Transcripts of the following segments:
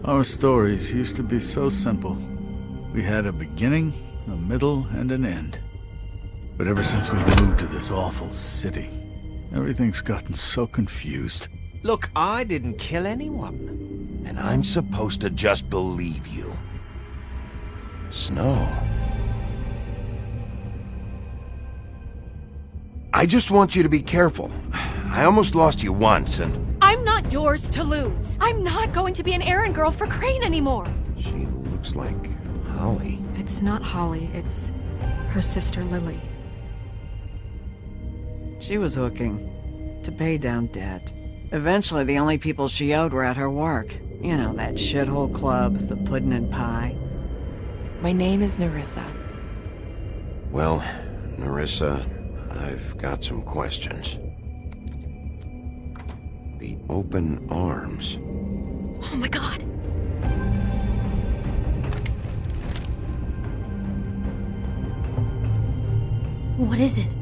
Our stories used to be so simple. We had a beginning, a middle, and an end. But ever since we moved to this awful city, everything's gotten so confused. Look, I didn't kill anyone. And I'm supposed to just believe you. Snow. I just want you to be careful. I almost lost you once, and... I'm not yours to lose. I'm not going to be an errand girl for Crane anymore. She looks like Holly. It's not Holly, it's her sister Lily. She was hooking to pay down debt. Eventually, the only people she owed were at her work. You know, that shithole club, the Puddin' and Pie. My name is Nerissa. Well, Nerissa, I've got some questions. The open arms. Oh my god. What is it?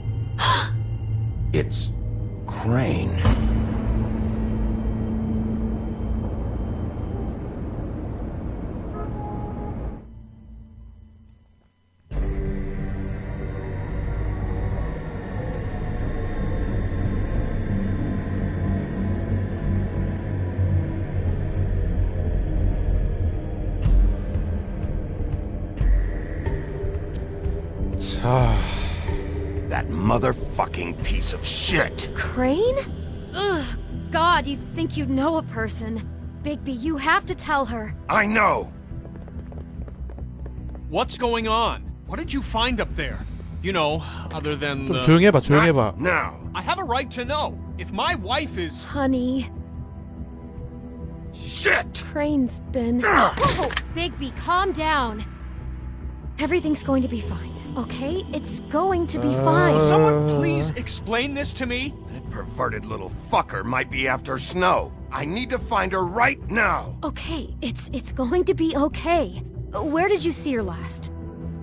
It's Crane. That motherfucking piece of shit! Crane? Ugh, God, you think you know a person. Bigby, you have to tell her. I know! What's going on? What did you find up there? You know, other than 좀 the... 조용히 해봐, 조용히 해봐. Not now! I have a right to know. If my wife is... Honey, Shit! Crane's been... Whoa! Bigby, calm down. Everything's going to be fine, okay? It's going to be fine. Someone please explain this to me? That perverted little fucker might be after Snow. I need to find her right now! Okay, it's going to be okay. Where did you see her last?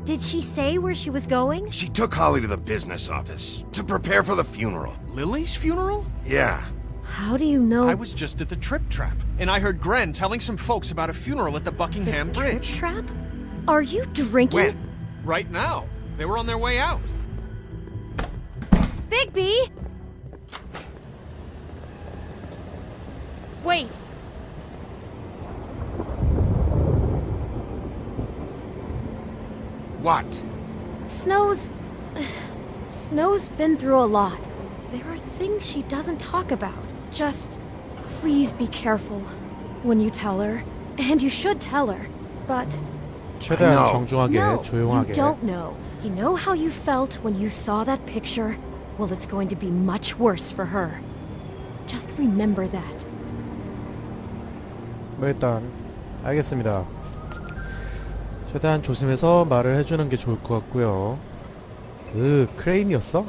Did she say where she was going? She took Holly to the business office to prepare for the funeral. Lily's funeral? Yeah. How do you know? I was just at the Trip Trap, and I heard Gren telling some folks about a funeral at the Buckingham Trip Bridge. Trap? Are you drinking? When? Right now. They were on their way out. Bigby! Wait. What? Snow's been through a lot. There are things she doesn't talk about. Just please be careful when you tell her. And you should tell her. But 최대한 No. 정중하게, no, 조용하게. you don't know. You know how you felt when you saw that picture? Well, it's going to be much worse for her. Just remember that. 뭐 일단 알겠습니다. 최대한 조심해서 말을 해주는 게 좋을 것 같고요. 크레인이었어?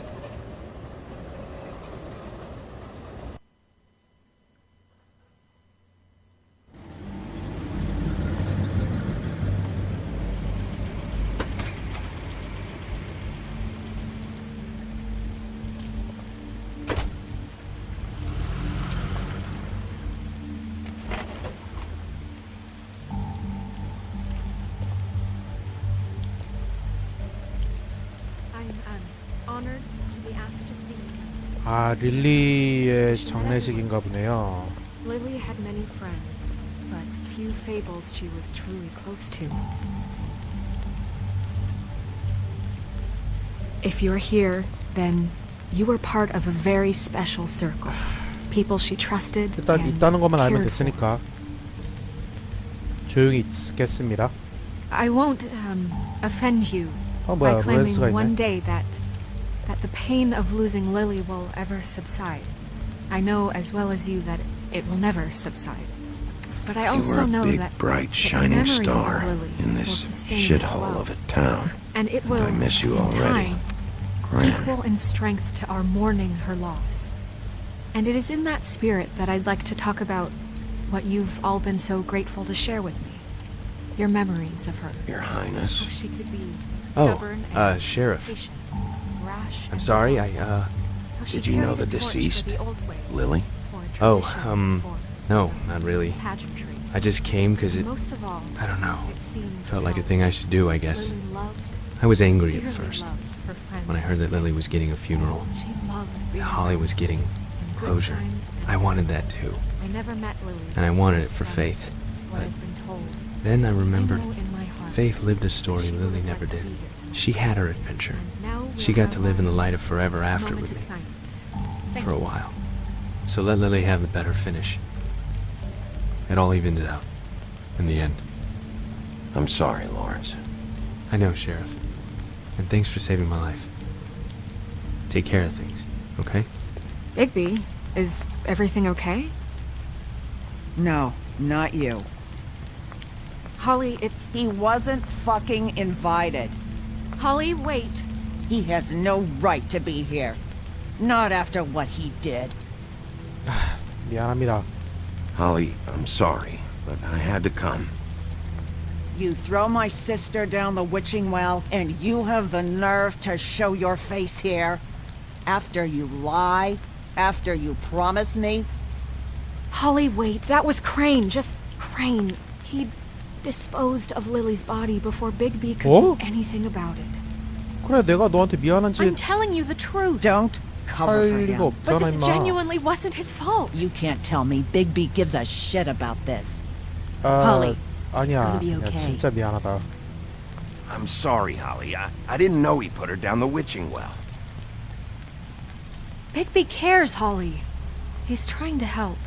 Honored to be asked to speak to you. 아, 릴리의 장례식인가 보네요. Lily had many friends, but few fables she was truly close to. If you're here, then you were part of a very special circle. People she trusted 일단 and 있다는 것만 알면 cared for. 됐으니까 조용히 있겠습니다. I won't offend you 어, by 뭐야, claiming 로렌스가 one 있네. day that the pain of losing Lily will ever subside. I know as well as you that it will never subside. But I You were also a know big, that bright, the shining memory of star Lily in will this sustain as shithole well. of a town. And it will, I miss you in already. time, Gran. equal in strength to our mourning her loss. And it is in that spirit that I'd like to talk about what you've all been so grateful to share with me. Your memories of her. Your Highness. How she could be Oh, stubborn and Sheriff. patient, rash I'm and sorry, how she Did you know carried the a torch for deceased, the old ways, Lily? for Oh, tradition, for no, not really. pageantry. I just came because it, Most of all, I don't know, it seems felt like a thing I should do, I guess. Lily loved, I was angry at dearly first loved her friends. when I heard that Lily was getting a funeral. She loved That being Holly was getting in good closure. times and I wanted that too, I never met Lily. and I wanted it for That's Faith. what But I've been told. then I I remembered know in my heart Faith lived a story she Lily would never like to did. be here tonight. She had her adventure. And now She we'll got to have live in the a light of forever after moment with of me, silence. Thank for a you. while. So let Lily have the better finish. It all evens out, in the end. I'm sorry, Lawrence. I know, Sheriff. And thanks for saving my life. Take care of things, okay? Bigby, is everything okay? No, not you. Holly, it's... He wasn't fucking invited. Holly, wait. He has no right to be here. Not after what he did. 미안합니다. Holly, I'm sorry, but I had to come. You throw my sister down the witching well, and you have the nerve to show your face here? After you lie? After you promise me? Holly, wait. That was Crane. Just Crane. He disposed of Lily's body before Bigby could 어? do anything about it. 그래, 내가 너한테 미안한지 I'm telling you the truth. Don't cover for 할 리가 him. But 없잖아, this 임마. genuinely wasn't his fault. You can't tell me Bigby gives a shit about this. 아, Holly, 아니야. gonna be 야, okay. 진짜 미안하다. I'm sorry, Holly. I didn't know he put her down the witching well. Bigby cares, Holly. He's trying to help.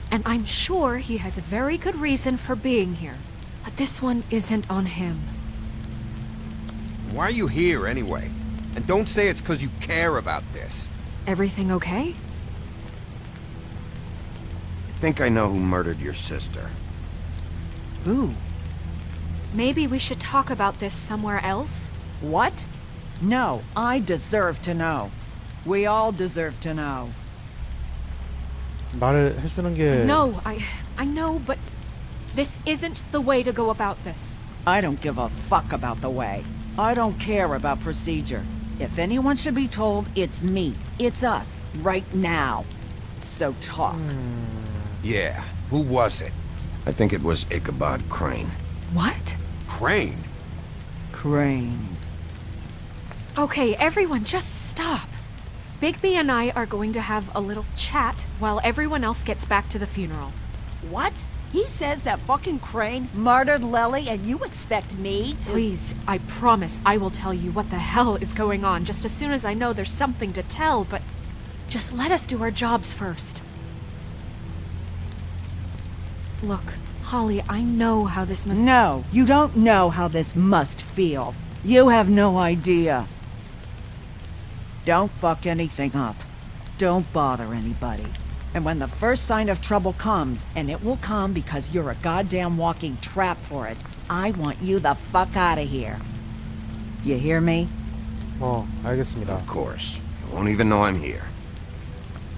And I'm sure he has a very good reason for being here. But this one isn't on him. Why are you here anyway? And don't say it's because you care about this. Everything okay? I think I know who murdered your sister. Who? Maybe we should talk about this somewhere else? What? No, I deserve to know. We all deserve to know. 말을 해주는 게 No, I know, but this isn't the way to go about this. I don't give a fuck about the way. I don't care about procedure. If anyone should be told, it's me. It's us. Right now. So talk. Yeah, who was it? I think it was Ichabod Crane. What? Crane? Crane. Okay, everyone, just stop. Bigby and I are going to have a little chat while everyone else gets back to the funeral. What? He says that fucking Crane murdered Lily and you expect me to... Please, I promise I will tell you what the hell is going on just as soon as I know there's something to tell, but just let us do our jobs first. Look, Holly, I know how this must... No, you don't know how this must feel. You have no idea. Don't fuck anything up. Don't bother anybody. And when the first sign of trouble comes, and it will come because you're a goddamn walking trap for it, I want you the fuck out of here. You hear me? 알겠습니다. Of course. You won't even know I'm here.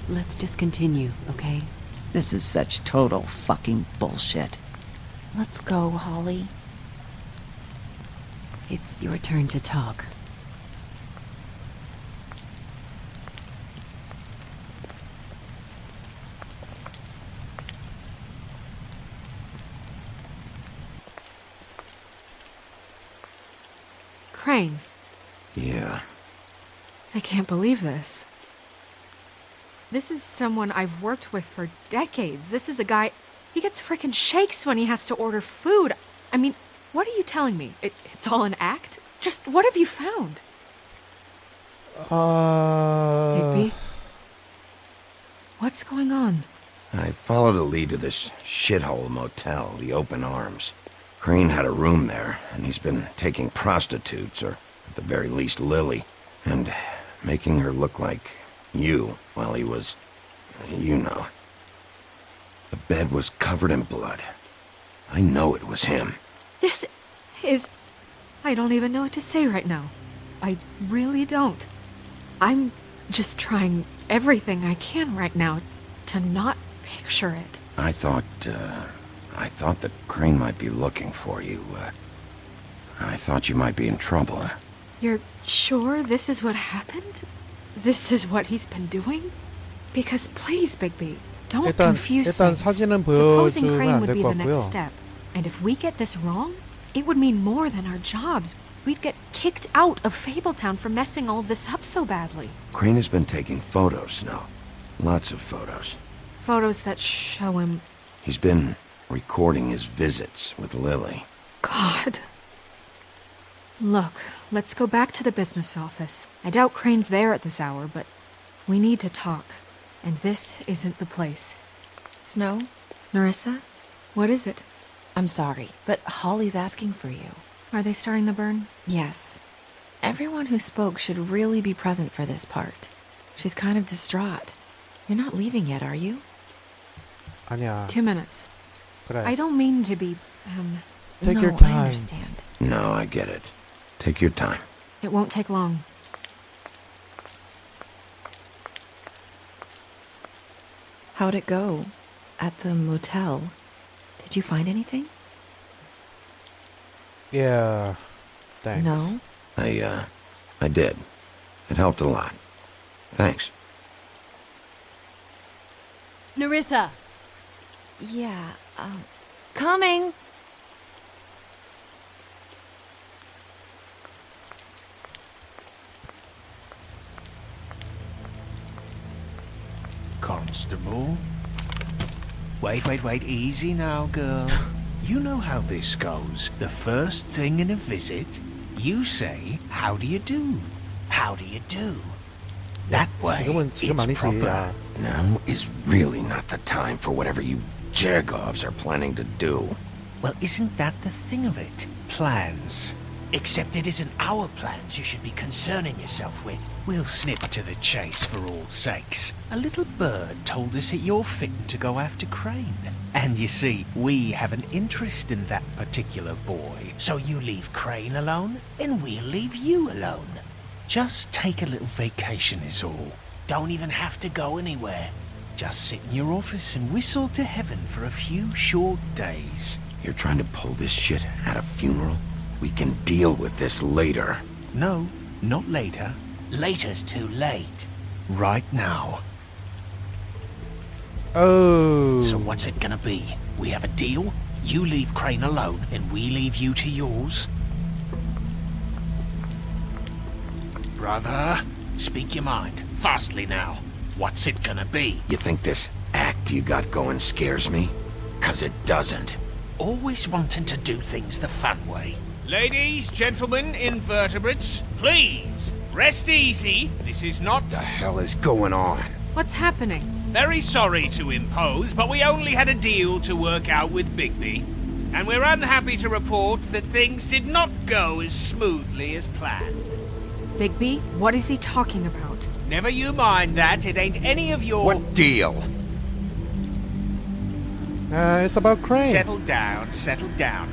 Let's just continue, okay? This is such total fucking bullshit. Let's go, Holly. It's your turn to talk. Crane, Yeah. I can't believe this. This is someone I've worked with for decades. This is a guy... He gets frickin' shakes when he has to order food. I mean, what are you telling me? It's all an act? Just what have you found? Bigby? What's going on? I followed a lead to this shithole motel, the Open Arms. Crane had a room there, and he's been taking prostitutes, or at the very least Lily, and making her look like you while he was... you know. The bed was covered in blood. I know it was him. This is... I don't even know what to say right now. I really don't. I'm just trying everything I can right now to not picture it. I thought that Crane might be looking for you. I thought you might be in trouble. You're sure this is what happened? This is what he's been doing? Because please, Bigby, Don't 일단 confuse 일단 things. 사진은 Deposing 보여주면 Crane 안 would 될 be 것 the next 같고요. step. And if we get this wrong, it would mean more than our jobs. We'd get kicked out of Fabletown for messing all of this up so badly. Crane has been taking photos, Snow. Lots of photos. Photos that show him... He's been recording his visits with Lily. God. Look, let's go back to the business office. I doubt Crane's there at this hour, but we need to talk. And this isn't the place. Snow? Narissa? What is it? I'm sorry, but Holly's asking for you. Are they starting the burn? Yes. Everyone who spoke should really be present for this part. She's kind of distraught. You're not leaving yet, are you? 아니야. 2 minutes. 그래. I don't mean to be, Take no, your I time. understand. No, I get it. Take your time. It won't take long. How'd it go? At the motel? Did you find anything? Yeah. Thanks. No? I did. It helped a lot. Thanks. Narissa! Yeah, coming! Constable? Wait, easy now, girl. You know how this goes. The first thing in a visit, you say, how do you do? How do you do? That way, 지금 it's 아니지. proper. 야. Now is really not the time for whatever you Jergovs are planning to do. Well, isn't that the thing of it? Plans. Except it isn't our plans you should be concerning yourself with. We'll snip to the chase for all sakes. A little bird told us that you're fitting to go after Crane. And you see, we have an interest in that particular boy. So you leave Crane alone, and we'll leave you alone. Just take a little vacation is all. Don't even have to go anywhere. Just sit in your office and whistle to heaven for a few short days. You're trying to pull this shit at a funeral? We can deal with this later. No, not later. Later's too late. Right now. Oh. So what's it gonna be? We have a deal? You leave Crane alone, and we leave you to yours? Brother, speak your mind. Fastly now. What's it gonna be? You think this act you got going scares me? 'Cause it doesn't. Always wanting to do things the fun way. Ladies, gentlemen, invertebrates, please, rest easy. This is not... What the hell is going on? What's happening? Very sorry to impose, but we only had a deal to work out with Bigby. And we're unhappy to report that things did not go as smoothly as planned. Bigby, what is he talking about? Never you mind that, it ain't any of your... What deal? It's about Crane. Settle down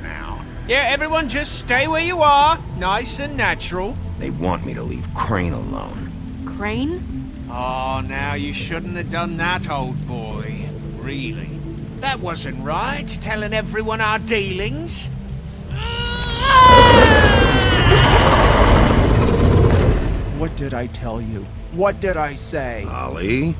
now. Yeah, everyone just stay where you are. Nice and natural. They want me to leave Crane alone. Crane? Oh, now you shouldn't have done that, old boy. Really. That wasn't right, telling everyone our dealings. What did I tell you? What did I say? Ollie?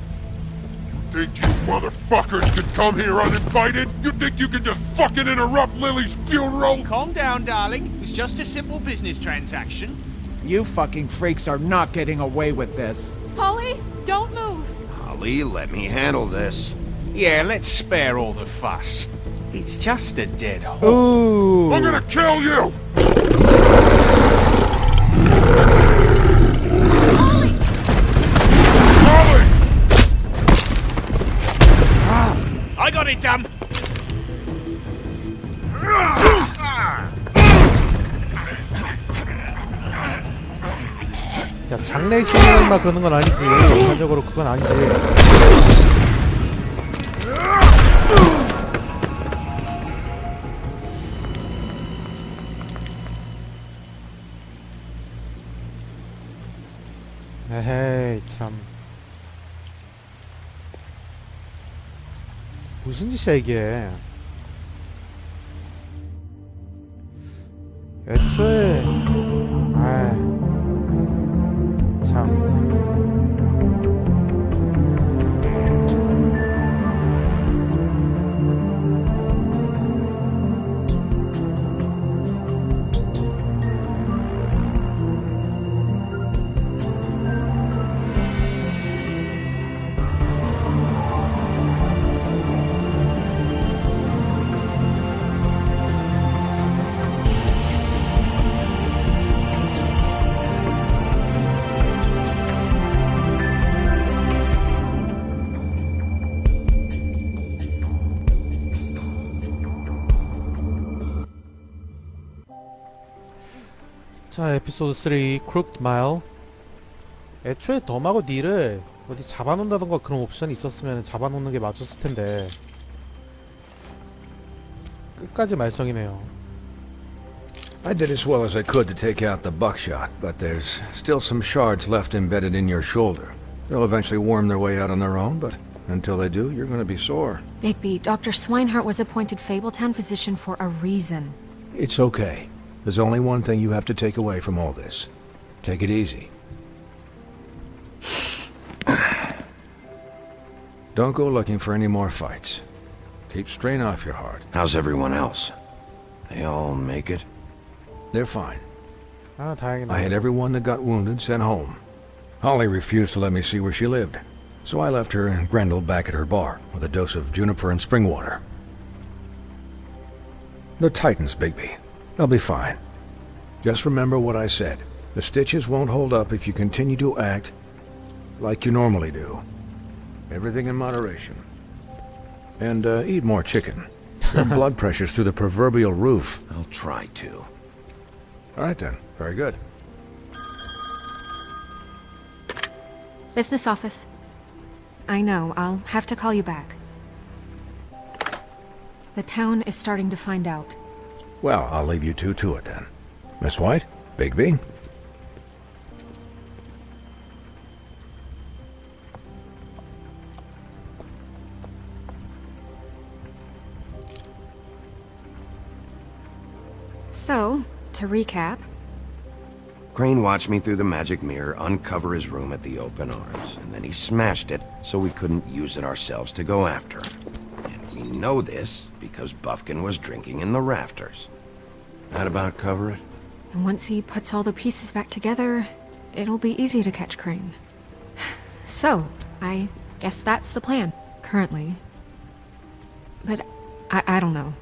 Think you motherfuckers could come here uninvited? You think you can just fucking interrupt Lily's funeral? Calm down, darling. It was just a simple business transaction. You fucking freaks are not getting away with this. Polly, don't move! Ollie, let me handle this. Yeah, let's spare all the fuss. It's just a dead horse. Ooh. I'm gonna kill you! Polly! Ollie! I got it, damn. 야, 장례식이나 막 그러는 건 아니지. 전반적으로 그건 아니지. 에헤이, 참. 무슨 짓이야, 이게. 애초에, 아이, 참. 자, 에피소드 3 Crooked Mile. 애초에 덤하고 닐을 어디 잡아놓는다던가 그런 옵션이 있었으면 잡아놓는 게 맞췄을 텐데 끝까지 말썽이네요. I did as well as I could to take out the buckshot, but there's still some shards left embedded in your shoulder. They'll eventually worm their way out on their own, but until they do, you're going to be sore. Bigby, Dr. Swinehart was appointed Fabletown physician for a reason. It's okay. There's only one thing you have to take away from all this. Take it easy. Don't go looking for any more fights. Keep strain off your heart. How's everyone else? They all make it? They're fine. 아, 다행이네. I had everyone that got wounded sent home. Holly refused to let me see where she lived, so I left her and Grendel back at her bar with a dose of juniper and spring water. They're Titans, Bigby. They'll be fine. Just remember what I said. The stitches won't hold up if you continue to act like you normally do. Everything in moderation. And eat more chicken. Your blood pressure's through the proverbial roof. I'll try to. All right then. Very good. Business office. I know, I'll have to call you back. The town is starting to find out. Well, I'll leave you two to it then. Miss White, Bigby. So, to recap, Crane watched me through the magic mirror uncover his room at the open arms, and then he smashed it so we couldn't use it ourselves to go after him. And we know this because Buffkin was drinking in the rafters. That about cover it? and once he puts all the pieces back together, it'll be easy to catch Crane. So, I guess that's the plan, currently. But I don't know.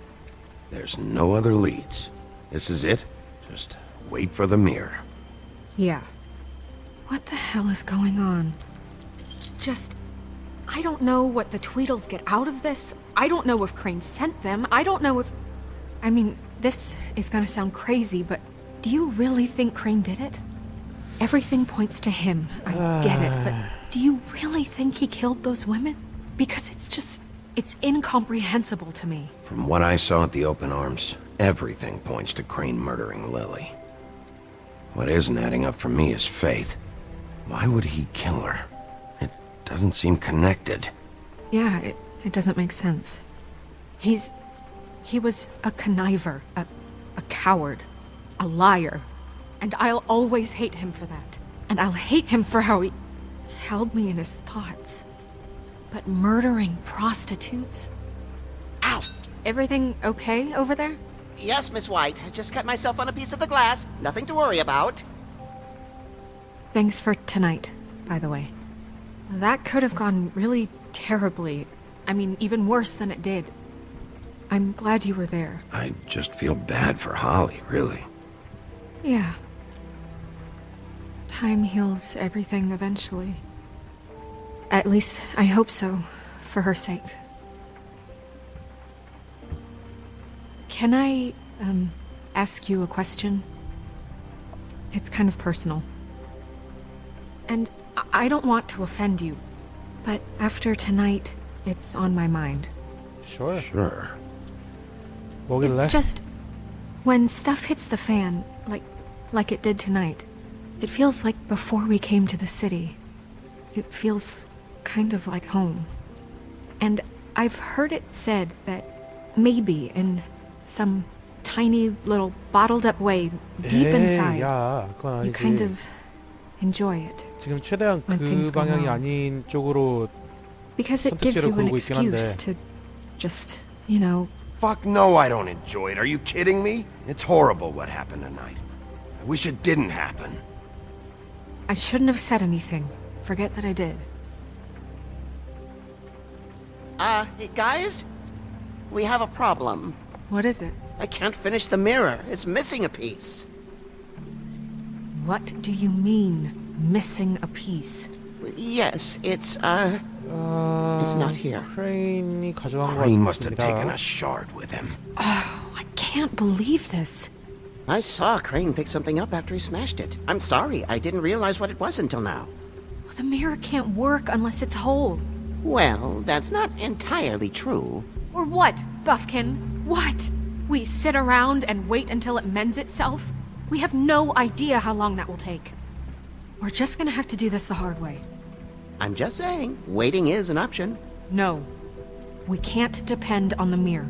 There's no other leads. This is it. Just wait for the mirror. Yeah. What the hell is going on? I don't know what the Tweedles get out of this. I don't know if Crane sent them. I don't know if... I mean, this is gonna sound crazy, but do you really think Crane did it? Everything points to him. I get it, but do you really think he killed those women? Because it's incomprehensible to me. From what I saw at the open arms, everything points to Crane murdering Lily. What isn't adding up for me is Faith. Why would he kill her? It doesn't seem connected. Yeah, it doesn't make sense. He was a conniver, a coward, a liar. And I'll always hate him for that. And I'll hate him for how he held me in his thoughts. But murdering prostitutes? Ow! Everything okay over there? Yes, Miss White. I just cut myself on a piece of the glass. Nothing to worry about. Thanks for tonight, by the way. That could have gone really terribly. I mean, even worse than it did. I'm glad you were there. I just feel bad for Holly, really. Yeah. Time heals everything eventually. At least, I hope so, for her sake. Can I, ask you a question? It's kind of personal. And I don't want to offend you, but after tonight, it's on my mind. Sure. Sure. 뭐길래? It's just, when stuff hits the fan, like it did tonight, it feels like before we came to the city. It feels kind of like home. And I've heard it said that maybe in some tiny little bottled up way deep inside, 야, 그건 you 아니지. kind of enjoy it. 지금 최대한 when 그 things go 방향이 wrong. 아닌 쪽으로 Because it gives 선택지를 you an 고르고 있긴 한데. excuse to just, you know, Fuck no, I don't enjoy it. Are you kidding me? It's horrible what happened tonight. I wish it didn't happen. I shouldn't have said anything. Forget that I did. Hey, guys? We have a problem. What is it? I can't finish the mirror. It's missing a piece. What do you mean, missing a piece? Yes, it's not here. 크레인이 가져간 것 Crane must have taken 같습니다. a shard with him. Oh, I can't believe this. I saw Crane pick something up after he smashed it. I'm sorry, I didn't realize what it was until now. The mirror can't work unless it's whole. Well, that's not entirely true. Or what, Buffkin? What? We sit around and wait until it mends itself? We have no idea how long that will take. We're just gonna have to do this the hard way. I'm just saying, waiting is an option. No. We can't depend on the mirror.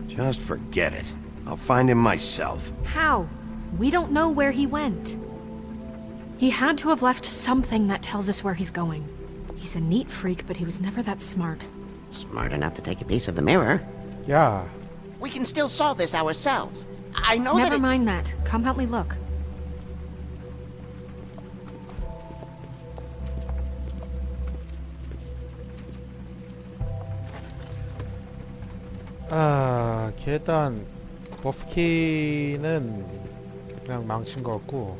Just forget it. I'll find him myself. How? We don't know where he went. He had to have left something that tells us where he's going. He's a neat freak, but he was never that smart. Smart enough to take a piece of the mirror. Yeah. We can still solve this ourselves. I know Never mind that. Come help me look. 아, 걔 일단 버프키는 그냥 망친 것 같고.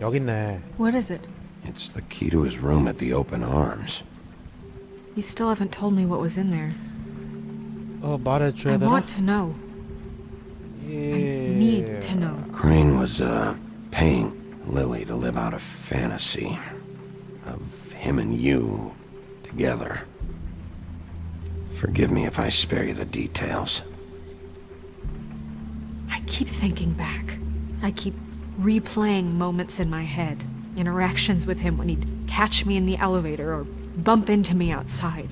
여기 있네. What is it? It's the key to his room at the open arms. You still haven't told me what was in there. 말해줘야 I 되나? want to know. I need to know. Crane was, paying Lily to live out a fantasy of him and you together. Forgive me if I spare you the details. I keep thinking back. I keep replaying moments in my head. Interactions with him when he'd catch me in the elevator or bump into me outside.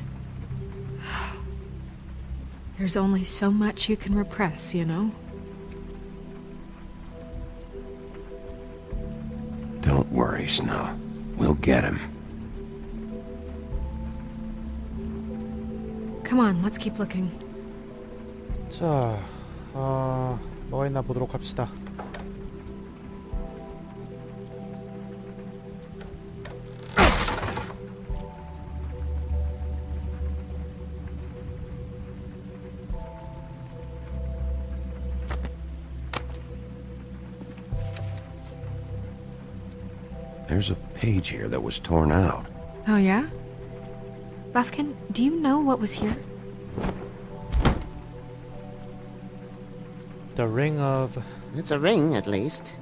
There's only so much you can repress, you know? Don't worry, Snow. We'll get him. Come on, let's keep looking. 자, 뭐가 있나 보도록 합시다. There's a page here that was torn out. Oh, yeah? Buffkin, do you know what was here? The ring of... It's a ring, at least.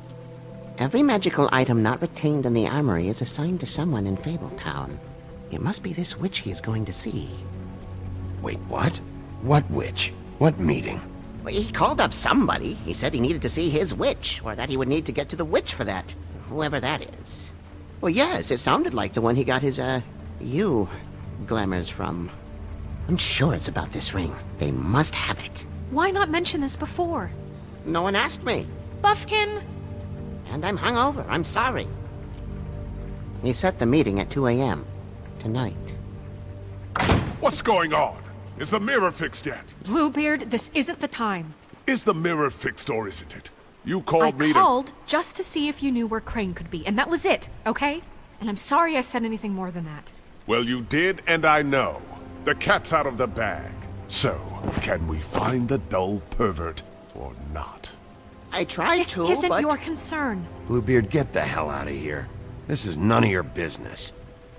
Every magical item not retained in the armory is assigned to someone in Fabletown. It must be this witch he is going to see. Wait, what? What witch? What meeting? Well, he called up somebody. He said he needed to see his witch, or that he would need to get to the witch for that. Whoever that is. Well, yes, it sounded like the one he got his, you glamours from. I'm sure it's about this ring. They must have it. Why not mention this before? No one asked me. Buffkin! And I'm hungover. I'm sorry. He set the meeting at 2 a.m. tonight. What's going on? Is the mirror fixed yet? Bluebeard, this isn't the time. Is the mirror fixed or isn't it? You called me I called just to see if you knew where Crane could be, and that was it, okay? And I'm sorry I said anything more than that. Well, you did, and I know. The cat's out of the bag. So, can we find the dull pervert or not? I tried This to, isn't but... your concern. Bluebeard, get the hell out of here. This is none of your business.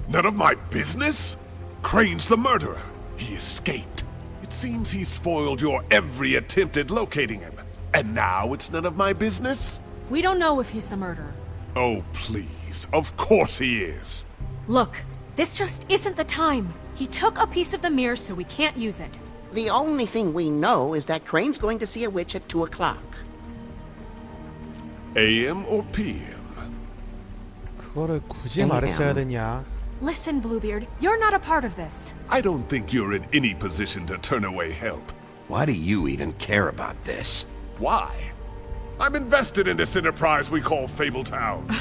None of my business? Crane's the murderer. He escaped. It seems he spoiled your every attempt at locating him. And now it's none of my business? We don't know if he's the murderer. Oh, please. Of course he is. Look, this just isn't the time. He took a piece of the mirror, so we can't use it. The only thing we know is that Crane's going to see a witch at 2 o'clock. AM or PM? 그거를 굳이 말했어야 되냐? Listen, Bluebeard, you're not a part of this. I don't think you're in any position to turn away help. Why do you even care about this? Why? I'm invested in this enterprise we call Fabletown.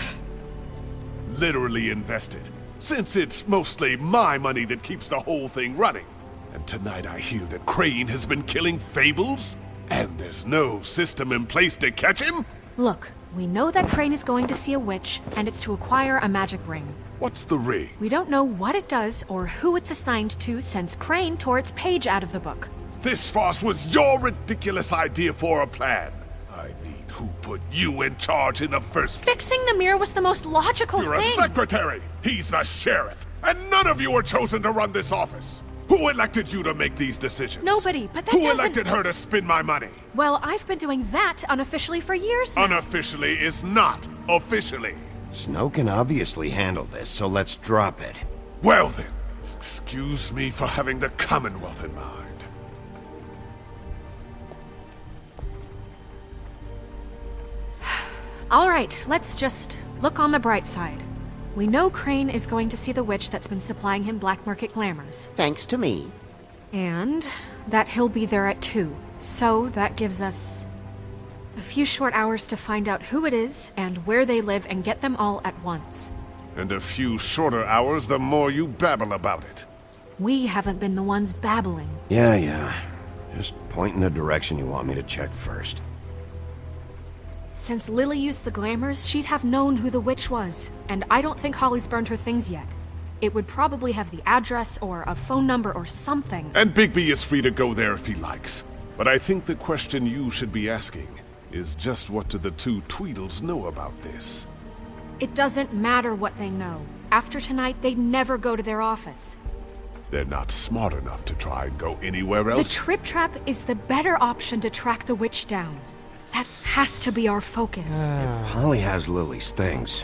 Literally invested, since it's mostly my money that keeps the whole thing running. And tonight I hear that Crane has been killing Fables? And there's no system in place to catch him? Look, we know that Crane is going to see a witch, and it's to acquire a magic ring. What's the ring? We don't know what it does or who it's assigned to since Crane tore its page out of the book. This farce was your ridiculous idea for a plan. I mean, Who put you in charge in the first place? Fixing the mirror was the most logical You're thing. a secretary! He's the sheriff! And none of you were chosen to run this office! Who elected you to make these decisions? Nobody, but that Who doesn't... elected her to spend my money? Well, I've been doing that unofficially for years now. Unofficially is not officially. Snow can obviously handle this, so let's drop it. Well then, excuse me for having the Commonwealth in mind. All right, let's just look on the bright side. We know Crane is going to see the witch that's been supplying him black market glamours. Thanks to me. And that he'll be there at 2. So that gives us a few short hours to find out who it is and where they live and get them all at once. And a few shorter hours the more you babble about it. We haven't been the ones babbling. Yeah. Just point in the direction you want me to check first. Since Lily used the glamours, she'd have known who the witch was. And I don't think Holly's burned her things yet. It would probably have the address or a phone number or something. And Bigby is free to go there if he likes. But I think the question you should be asking is just what do the two Tweedles know about this? It doesn't matter what they know. After tonight, they'd never go to their office. They're not smart enough to try and go anywhere else. The Trip Trap is the better option to track the witch down. That has to be our focus. If Holly has Lily's things,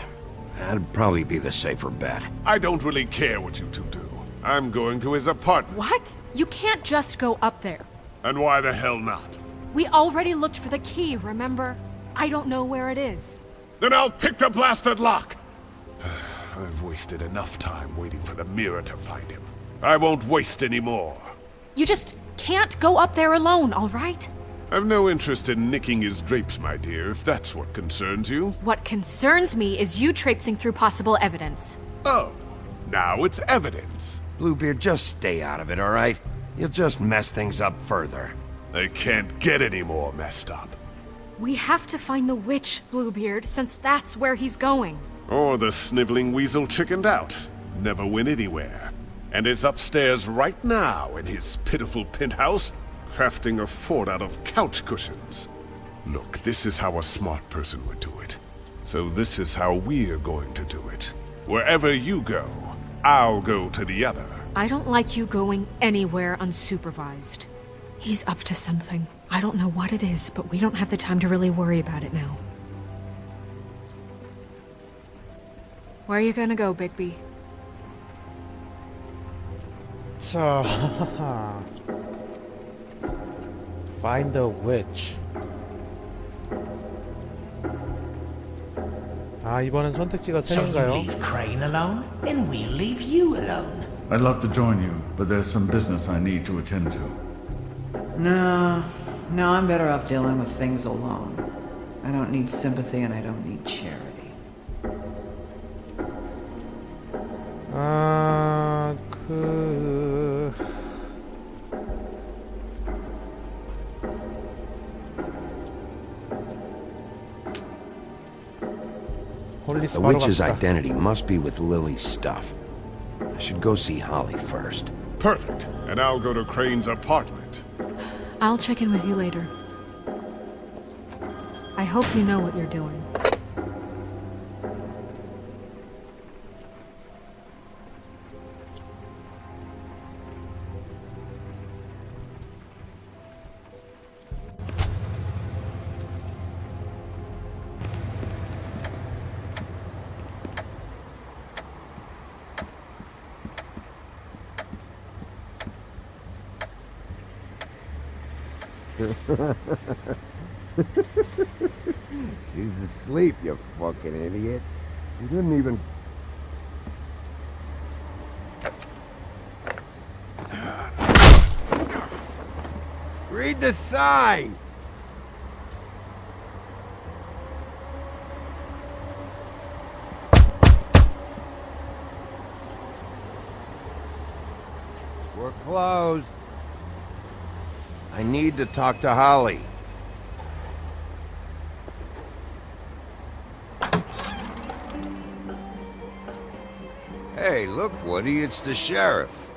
that'd probably be the safer bet. I don't really care what you two do. I'm going to his apartment. What? You can't just go up there. And why the hell not? We already looked for the key, remember? I don't know where it is. Then I'll pick the blasted lock! I've wasted enough time waiting for the mirror to find him. I won't waste any more. You just can't go up there alone, all right? I've no interest in nicking his drapes, my dear, if that's what concerns you. What concerns me is you traipsing through possible evidence. Oh, now it's evidence. Bluebeard, just stay out of it, all right? You'll just mess things up further. They can't get any more messed up. We have to find the witch, Bluebeard, since that's where he's going. Or the sniveling weasel chickened out. Never went anywhere. And is upstairs right now in his pitiful penthouse, crafting a fort out of couch cushions. Look, this is how a smart person would do it. So this is how we're going to do it. Wherever you go, I'll go to the other. I don't like you going anywhere unsupervised. He's up to something. I don't know what it is, but we don't have the time to really worry about it now. Where are you gonna go, Bigby? 자, find the witch. 아, 이번엔 선택지가 So you 셋인가요? leave Crane alone, and we'll leave you alone. I'd love to join you, but there's some business I need to attend to. No, I'm better off dealing with things alone. I don't need sympathy and I don't need charity. 아, 홀리스 The 바로 witch's 갑시다. identity must be with Lily's stuff. I should go see Holly first. Perfect. And I'll go to Crane's apartment. I'll check in with you later. I hope you know what you're doing. She's asleep, you fucking idiot. You didn't even... Read the sign! We're closed. I need to talk to Holly. Hey, look, Woody, it's the sheriff.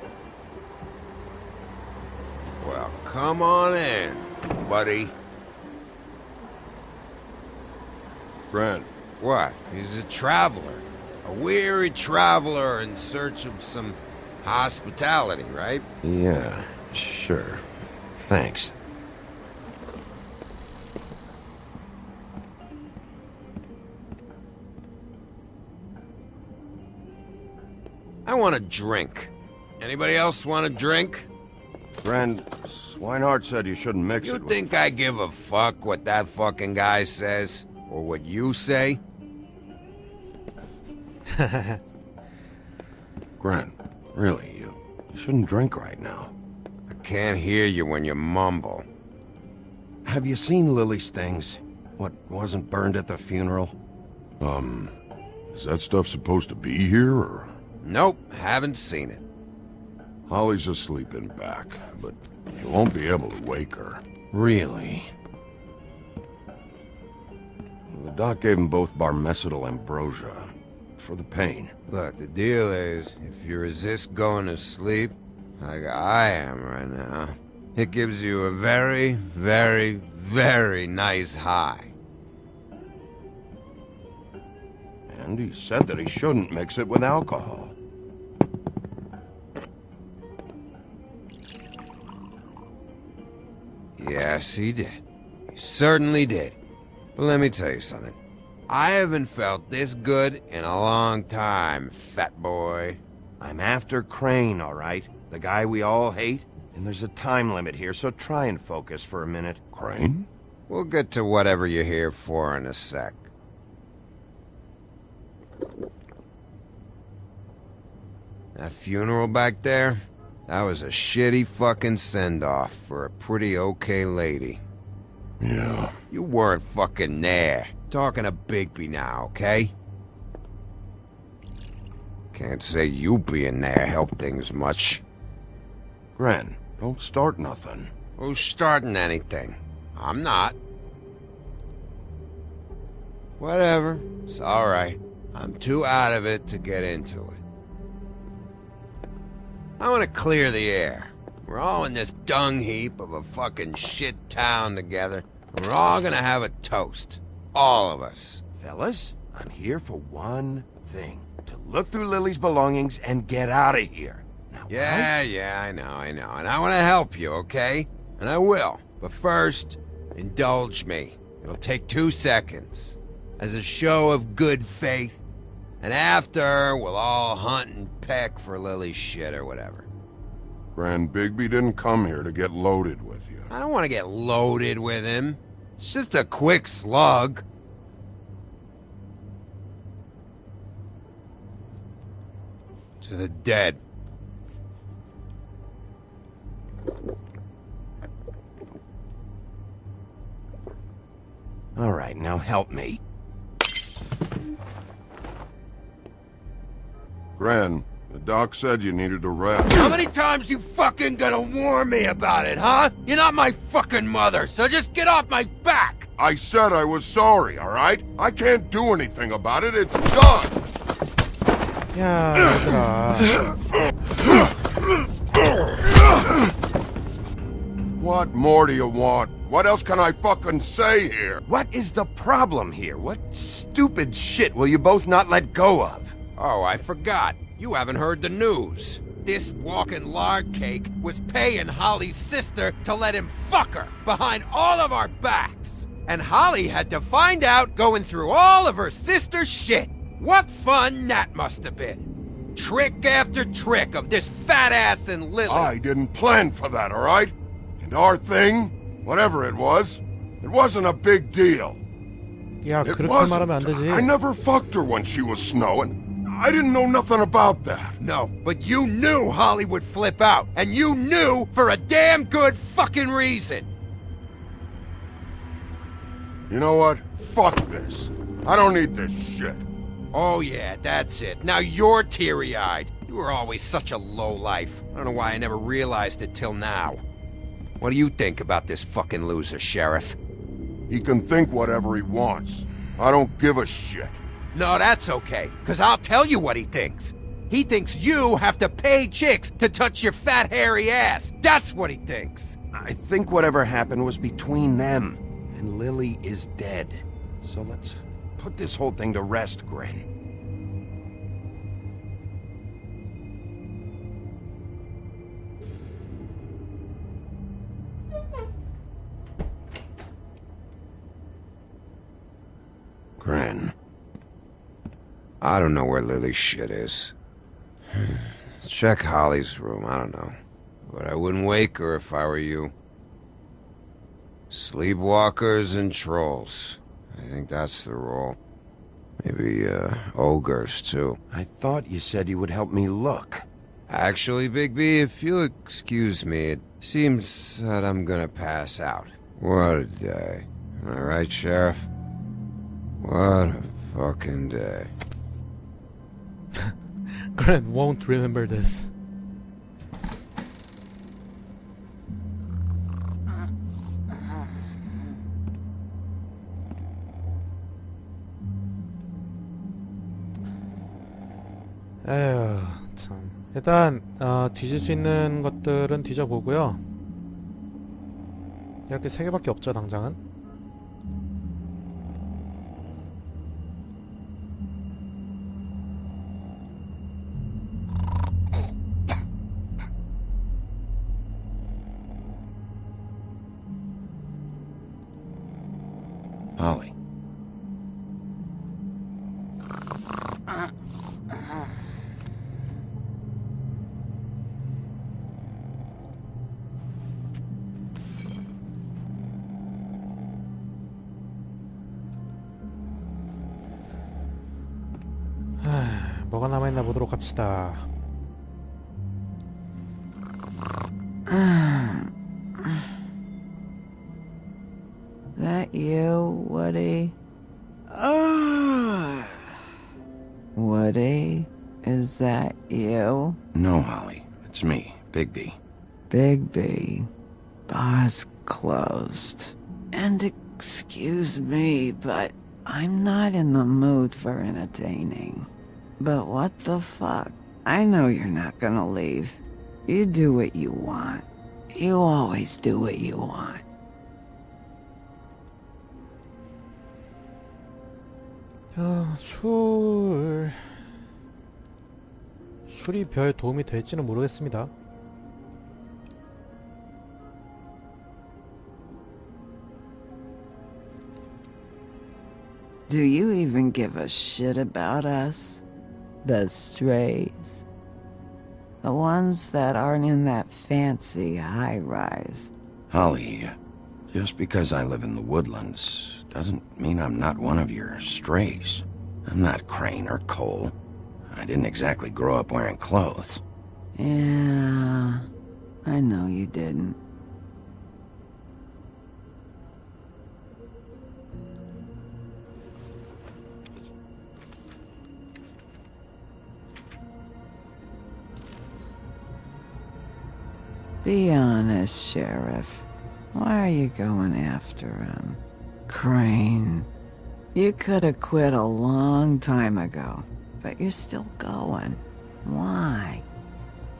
Well, come on in, buddy. Grant. What? He's a traveler. A weary traveler in search of some hospitality, right? Yeah, sure. Thanks. I want a drink. Anybody else want a drink? Grand, Swinehart said you shouldn't mix You it with... think I give a fuck what that fucking guy says? Or what you say? Grant, really, you shouldn't drink right now. I can't hear you when you mumble. Have you seen Lily's things? What wasn't burned at the funeral? Is that stuff supposed to be here, or...? Nope, haven't seen it. Holly's asleep in back, but you won't be able to wake her. Really? The doc gave them both barmecidal ambrosia for the pain. Look, the deal is, if you resist going to sleep, like I am right now, it gives you a very, very, very nice high. And he said that he shouldn't mix it with alcohol. Yes, he did. He certainly did. But let me tell you something. I haven't felt this good in a long time, fat boy. I'm after Crane, all right? The guy we all hate? And there's a time limit here, so try and focus for a minute. Crane? We'll get to whatever you're here for in a sec. That funeral back there? That was a shitty fucking send-off for a pretty okay lady. Yeah. You weren't fucking there. Talking to Bigby now, okay? Can't say you being there helped things much. Gren, don't start nothing. Who's starting anything? I'm not. Whatever. It's alright. I'm too out of it to get into it. I want to clear the air. We're all in this dung heap of a fucking shit town together. And we're all gonna have a toast. All of us. Fellas, I'm here for one thing. To look through Lily's belongings and get out of here. Now, Yeah, I know. And I want to help you, okay? And I will. But first, indulge me. It'll take 2 seconds. As a show of good faith. And after, we'll all hunt and peck for Lily's shit or whatever. Grand Bigby didn't come here to get loaded with you. I don't want to get loaded with him. It's just a quick slug. To the dead. All right, now help me. Gran, the doc said you needed a rest. How many times you fucking gonna warn me about it, huh? You're not my fucking mother, so just get off my back! I said I was sorry, all right? I can't do anything about it. It's done! 야, 얘들아. What more do you want? What else can I fucking say here? What is the problem here? What stupid shit will you both not let go of? Oh, I forgot. You haven't heard the news. This walking lard cake was paying Holly's sister to let him fuck her behind all of our backs. And Holly had to find out going through all of her sister's shit. What fun that must have been. Trick after trick of this fat ass and Lily. I didn't plan for that, all right? And our thing, whatever it wasn't a big deal. 야, It 그렇게 wasn't. 말하면 안 되지. I never fucked her when she was snowing. I didn't know nothing about that. No, but you knew Holly would flip out. And you knew for a damn good fucking reason. You know what? Fuck this. I don't need this shit. Oh yeah, that's it. Now you're teary-eyed. You were always such a lowlife. I don't know why I never realized it till now. What do you think about this fucking loser, Sheriff? He can think whatever he wants. I don't give a shit. No, that's okay, because I'll tell you what he thinks. He thinks you have to pay chicks to touch your fat, hairy ass. That's what he thinks. I think whatever happened was between them. And Lily is dead. So let's put this whole thing to rest, Grin. Grin. I don't know where Lily's shit is. Check Holly's room, I don't know. But I wouldn't wake her if I were you. Sleepwalkers and trolls. I think that's the rule. Maybe, ogres, too. I thought you said you would help me look. Actually, Bigby, if you'll excuse me, it seems that I'm gonna pass out. What a day. Am I right, Sheriff? What a fucking day. Grant won't remember this. 에휴, 참. 일단 뒤질 수 있는 것들은 뒤져보고요. 이렇게 3개밖에 없죠, 당장은. Holly. 뭐가 남아있나 보도록 합시다. That you, Woody? Woody? Is that you? No, Holly. It's me, Bigby. Bigby. Bar's closed. And excuse me, but I'm not in the mood for entertaining. But what the fuck? I know you're not gonna leave. You do what you want. You always do what you want. 술이 별 도움이 될지는 모르겠습니다. Do you even give a shit about us? The strays? The ones that aren't in that fancy high-rise? Holly, just because I live in the woodlands doesn't mean I'm not one of your strays. I'm not Crane or Cole. I didn't exactly grow up wearing clothes. Yeah, I know you didn't. Be honest, Sheriff. Why are you going after him? Crane. You could have quit a long time ago, but you're still going. Why?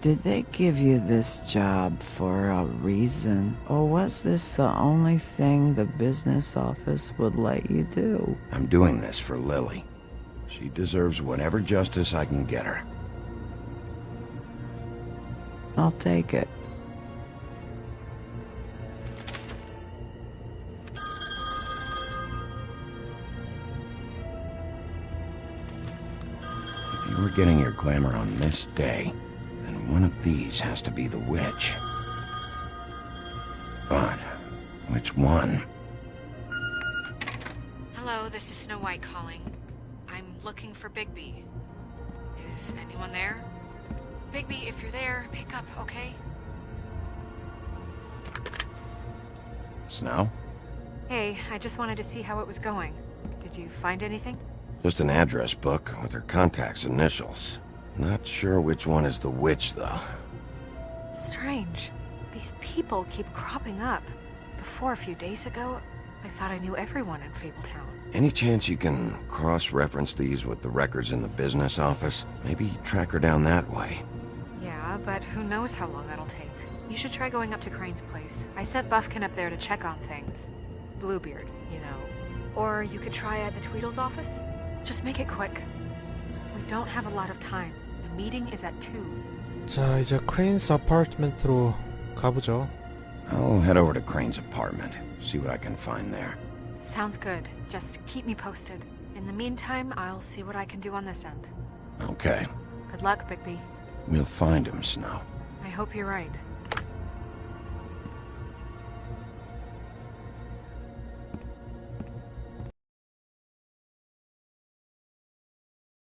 Did they give you this job for a reason? Or was this the only thing the business office would let you do? I'm doing this for Lily. She deserves whatever justice I can get her. I'll take it. If you were getting your glamour on this day, then one of these has to be the witch. But which one? Hello, this is Snow White calling. I'm looking for Bigby. Is anyone there? Bigby, if you're there, pick up, okay? Snow? Hey, I just wanted to see how it was going. Did you find anything? Just an address book with her contact's initials. Not sure which one is the witch, though. Strange. These people keep cropping up. Before, a few days ago, I thought I knew everyone in Fabletown. Any chance you can cross-reference these with the records in the business office? Maybe track her down that way. Yeah, but who knows how long that'll take. You should try going up to Crane's place. I sent Buffkin up there to check on things. Bluebeard, you know. Or you could try at the Tweedle's office. Just make it quick. We don't have a lot of time. The meeting is at 2. 자, 이제 크레인스 아파트먼트로 가보죠. I'll head over to Crane's apartment, see what I can find there. Sounds good. Just keep me posted. In the meantime, I'll see what I can do on this end. Okay. Good luck, Bigby. We'll find him, Snow. I hope you're right.